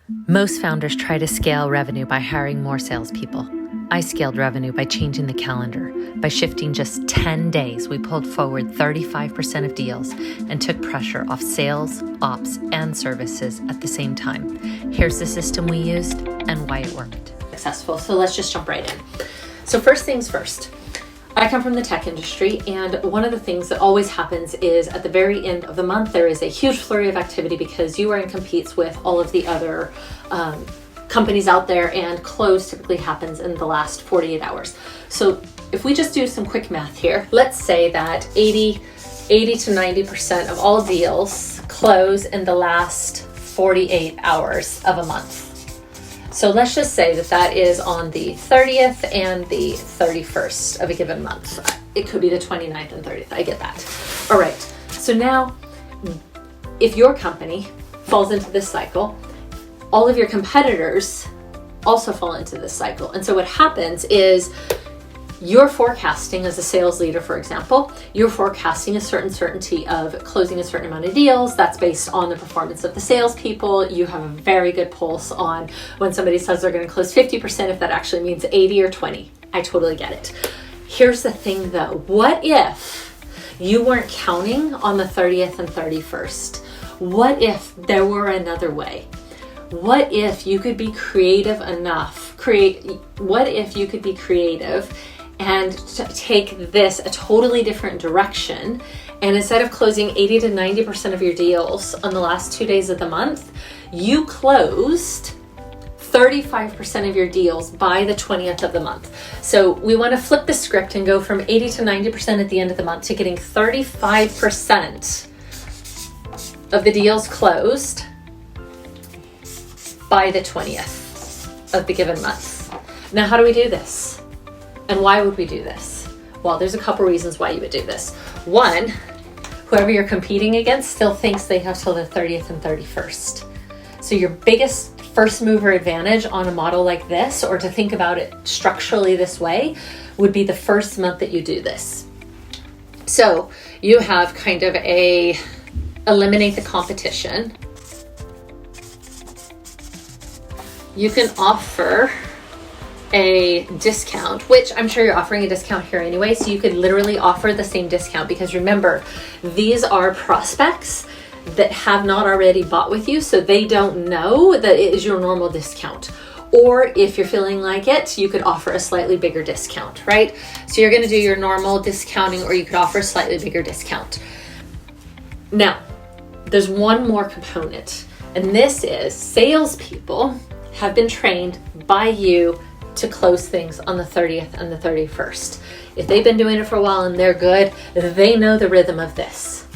Most founders try to scale revenue by hiring more salespeople. I scaled revenue by changing the calendar. By shifting just 10 days, we pulled forward 35% of deals and took pressure off sales, ops, and services at the same time. Here's the system we used and why it worked. Successful. So let's just jump right in. So first things first. I come from the tech industry, and one of the things that always happens is at the very end of the month, there is a huge flurry of activity because you are in competes with all of the other companies out there, and close typically happens in the last 48 hours. So if we just do some quick math here, let's say that 80 to 90% of all deals close in the last 48 hours of a month. So let's just say that that is on the 30th and the 31st of a given month. It could be the 29th and 30th. I get that. All right. So now, if your company falls into this cycle, all of your competitors also fall into this cycle. And so what happens is you're forecasting as a sales leader, for example, you're forecasting a certain certainty of closing a certain amount of deals. That's based on the performance of the salespeople. You have a very good pulse on when somebody says they're going to close 50%, if that actually means 80 or 20. I totally get it. Here's the thing though. What if you weren't counting on the 30th and 31st? What if there were another way? What if you could be creative enough? What if you could be creative and take this a totally different direction, and instead of closing 80 to 90% of your deals on the last 2 days of the month, you closed 35% of your deals by the 20th of the month. So we want to flip the script and go from 80 to 90% at the end of the month to getting 35% of the deals closed by the 20th of the given month. Now, how do we do this? And why would we do this? Well, there's a couple reasons why you would do this. One, whoever you're competing against still thinks they have till the 30th and 31st. So your biggest first mover advantage on a model like this, or to think about it structurally this way, would be the first month that you do this. So you have kind of a eliminate the competition. You can offer a discount, which I'm sure you're offering a discount here anyway, so you could literally offer the same discount, because remember, these are prospects that have not already bought with you, so they don't know that it is your normal discount. Or if you're feeling like it, you could offer a slightly bigger discount, right? So you're going to do your normal discounting, or you could offer a slightly bigger discount. Now, there's one more component, and this is salespeople have been trained by you to close things on the 30th and the 31st. If they've been doing it for a while and they're good, they know the rhythm of this.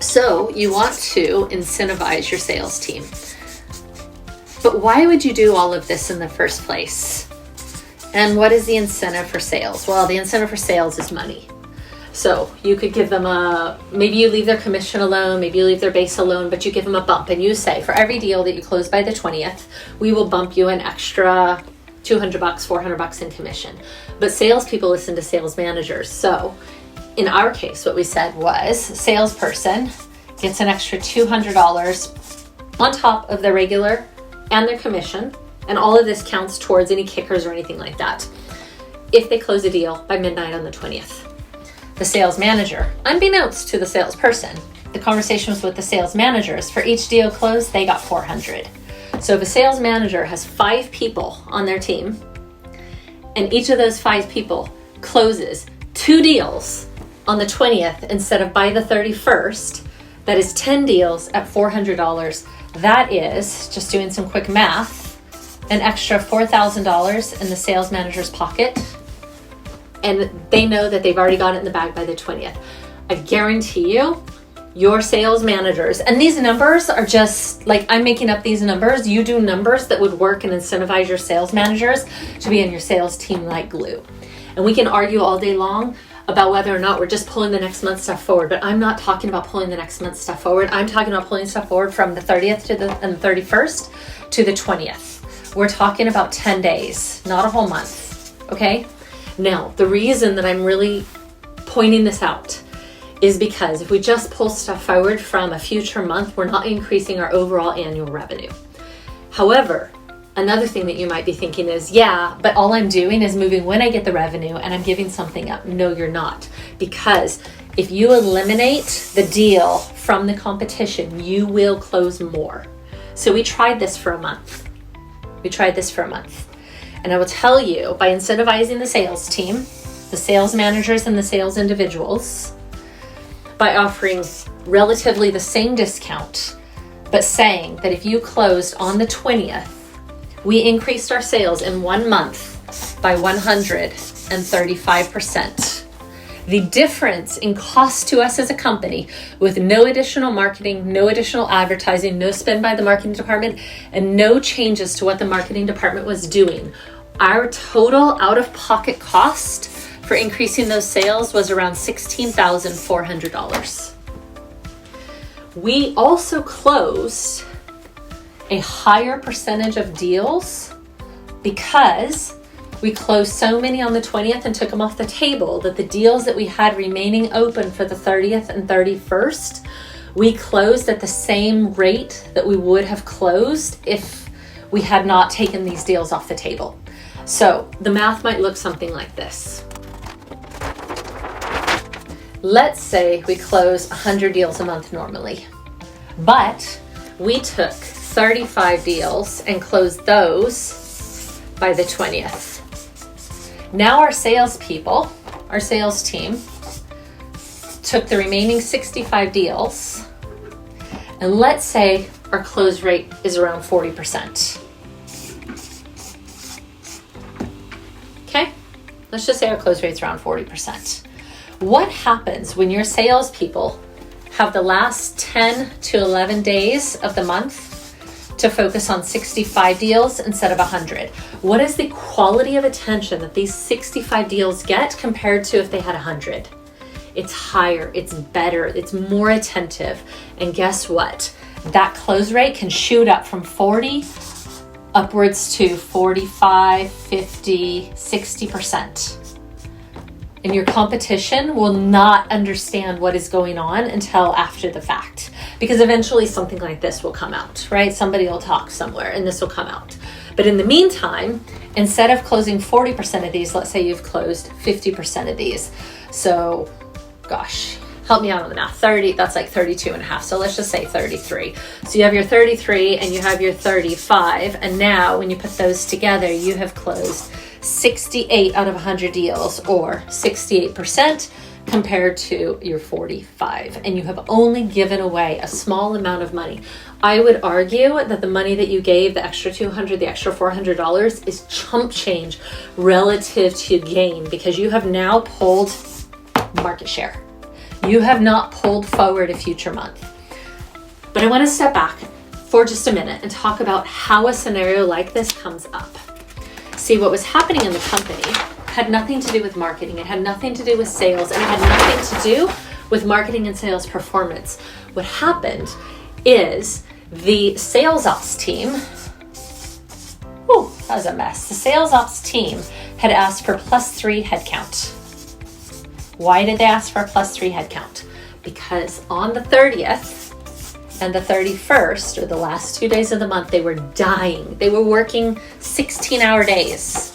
So you want to incentivize your sales team. But why would you do all of this in the first place? And what is the incentive for sales? Well, the incentive for sales is money. So you could give them maybe you leave their commission alone, maybe you leave their base alone, but you give them a bump and you say, for every deal that you close by the 20th, we will bump you an extra $200, $400 in commission. But salespeople listen to sales managers. So in our case, what we said was salesperson gets an extra $200 on top of their regular and their commission. And all of this counts towards any kickers or anything like that if they close a deal by midnight on the 20th. The sales manager, unbeknownst to the salesperson, the conversation was with the sales managers. For each deal closed, they got $400. So if a sales manager has 5 people on their team, and each of those 5 people closes 2 deals on the 20th instead of by the 31st, that is 10 deals at $400. That is, just doing some quick math, an extra $4,000 in the sales manager's pocket. And they know that they've already got it in the bag by the 20th. I guarantee you, your sales managers, and these numbers are just like, I'm making up these numbers. You do numbers that would work and incentivize your sales managers to be in your sales team like glue. And we can argue all day long about whether or not we're just pulling the next month's stuff forward, but I'm not talking about pulling the next month's stuff forward. I'm talking about pulling stuff forward from the 30th and the 31st to the 20th. We're talking about 10 days, not a whole month, okay? Now, the reason that I'm really pointing this out is because if we just pull stuff forward from a future month, we're not increasing our overall annual revenue. However, another thing that you might be thinking is, yeah, but all I'm doing is moving when I get the revenue and I'm giving something up. No, you're not. Because if you eliminate the deal from the competition, you will close more. So we tried this for a month. And I will tell you, by incentivizing the sales team, the sales managers and the sales individuals, by offering relatively the same discount, but saying that if you closed on the 20th, we increased our sales in 1 month by 135%. The difference in cost to us as a company, with no additional marketing, no additional advertising, no spend by the marketing department, and no changes to what the marketing department was doing, our total out-of-pocket cost for increasing those sales was around $16,400. We also closed a higher percentage of deals because we closed so many on the 20th and took them off the table that the deals that we had remaining open for the 30th and 31st, we closed at the same rate that we would have closed if we had not taken these deals off the table. So the math might look something like this. Let's say we close 100 deals a month normally, but we took 35 deals and closed those by the 20th. Now our salespeople, our sales team, took the remaining 65 deals, and let's say our close rate is around 40%. Okay, let's just say our close rate's around 40%. What happens when your salespeople have the last 10 to 11 days of the month to focus on 65 deals instead of 100? What is the quality of attention that these 65 deals get compared to if they had 100? It's higher, it's better, it's more attentive. And guess what? That close rate can shoot up from 40 upwards to 45, 50, 60%. And your competition will not understand what is going on until after the fact. Because eventually something like this will come out, right? Somebody will talk somewhere and this will come out. But in the meantime, instead of closing 40% of these, let's say you've closed 50% of these. So, gosh, help me out on the math. 30, that's like 32 and a half. So let's just say 33. So you have your 33 and you have your 35. And now when you put those together, you have closed 68 out of 100 deals, or 68% compared to your 45. And you have only given away a small amount of money. I would argue that the money that you gave, the extra $200, the extra $400, is chump change relative to gain, because you have now pulled market share. You have not pulled forward a future month. But I want to step back for just a minute and talk about how a scenario like this comes up. See, what was happening in the company had nothing to do with marketing. It had nothing to do with sales, and it had nothing to do with marketing and sales performance. What happened is the sales ops team, that was a mess. The sales ops team had asked for +3 headcount. Why did they ask for a +3 headcount? Because on the 30th and the 31st, or the last 2 days of the month, they were dying. They were working 16-hour days.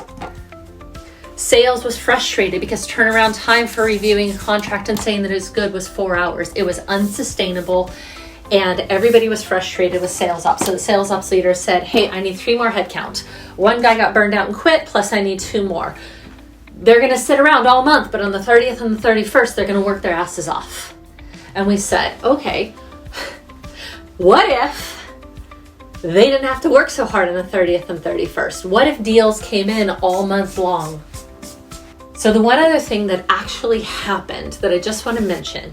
Sales was frustrated because turnaround time for reviewing a contract and saying that it was good was 4 hours. It was unsustainable, and everybody was frustrated with sales ops. So the sales ops leader said, hey, I need 3 more headcount. One guy got burned out and quit, plus I need 2 more. They're going to sit around all month, but on the 30th and the 31st, they're going to work their asses off. And we said, okay, what if they didn't have to work so hard on the 30th and 31st? What if deals came in all month long? So the one other thing that actually happened that I just want to mention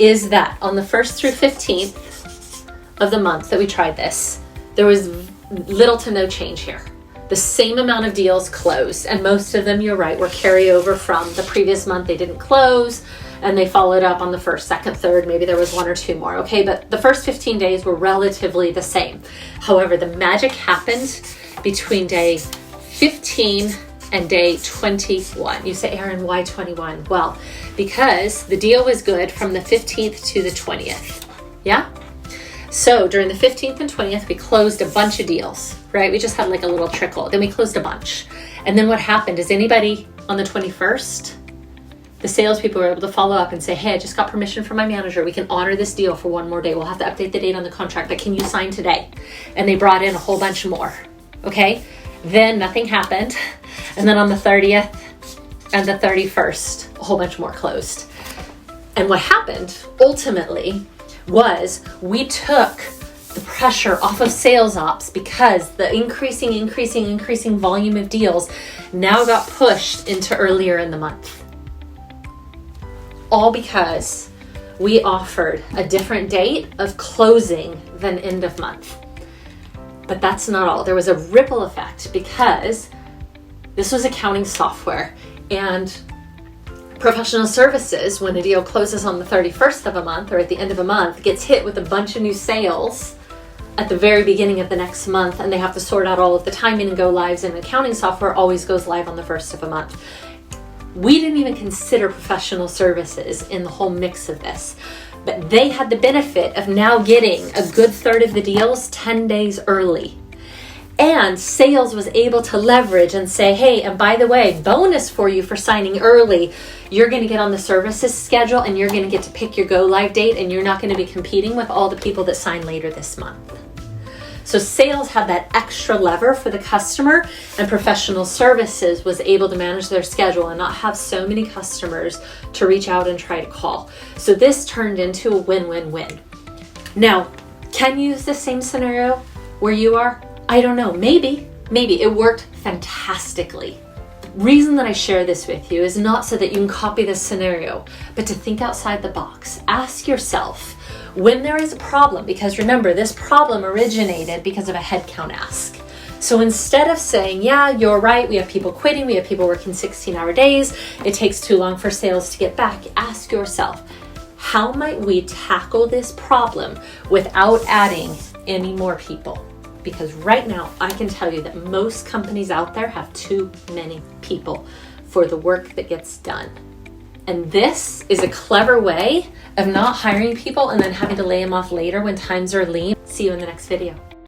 is that on the 1st through 15th of the month that we tried this, there was little to no change here. The same amount of deals closed, and most of them, you're right, were carryover from the previous month. They didn't close, and they followed up on the 1st, 2nd, 3rd. Maybe there was 1 or 2 more, okay? But the first 15 days were relatively the same. However, the magic happened between day 15 and day 21. You say, Erin, why 21? Well, because the deal was good from the 15th to the 20th, yeah? So during the 15th and 20th, we closed a bunch of deals, right? We just had like a little trickle. Then we closed a bunch. And then what happened is anybody on the 21st, the salespeople were able to follow up and say, hey, I just got permission from my manager. We can honor this deal for one more day. We'll have to update the date on the contract, but can you sign today? And they brought in a whole bunch more, okay? Then nothing happened. And then on the 30th and the 31st, a whole bunch more closed. And what happened ultimately was we took the pressure off of sales ops because the increasing volume of deals now got pushed into earlier in the month. All because we offered a different date of closing than end of month. But that's not all. There was a ripple effect because this was accounting software, and professional services, when a deal closes on the 31st of a month or at the end of a month, gets hit with a bunch of new sales at the very beginning of the next month, and they have to sort out all of the timing and go lives, and accounting software always goes live on the 1st of a month. We didn't even consider professional services in the whole mix of this, but they had the benefit of now getting a good third of the deals 10 days early. And sales was able to leverage and say, hey, and by the way, bonus for you for signing early. You're going to get on the services schedule and you're going to get to pick your go live date, and you're not going to be competing with all the people that sign later this month. So sales had that extra lever for the customer, and professional services was able to manage their schedule and not have so many customers to reach out and try to call. So this turned into a win-win-win. Now, can you use the same scenario where you are? I don't know, maybe it worked fantastically. The reason that I share this with you is not so that you can copy this scenario, but to think outside the box. Ask yourself, when there is a problem, because remember, this problem originated because of a headcount ask. So instead of saying, yeah, you're right, we have people quitting, we have people working 16-hour days, it takes too long for sales to get back, ask yourself, how might we tackle this problem without adding any more people? Because right now, I can tell you that most companies out there have too many people for the work that gets done. And this is a clever way of not hiring people and then having to lay them off later when times are lean. See you in the next video.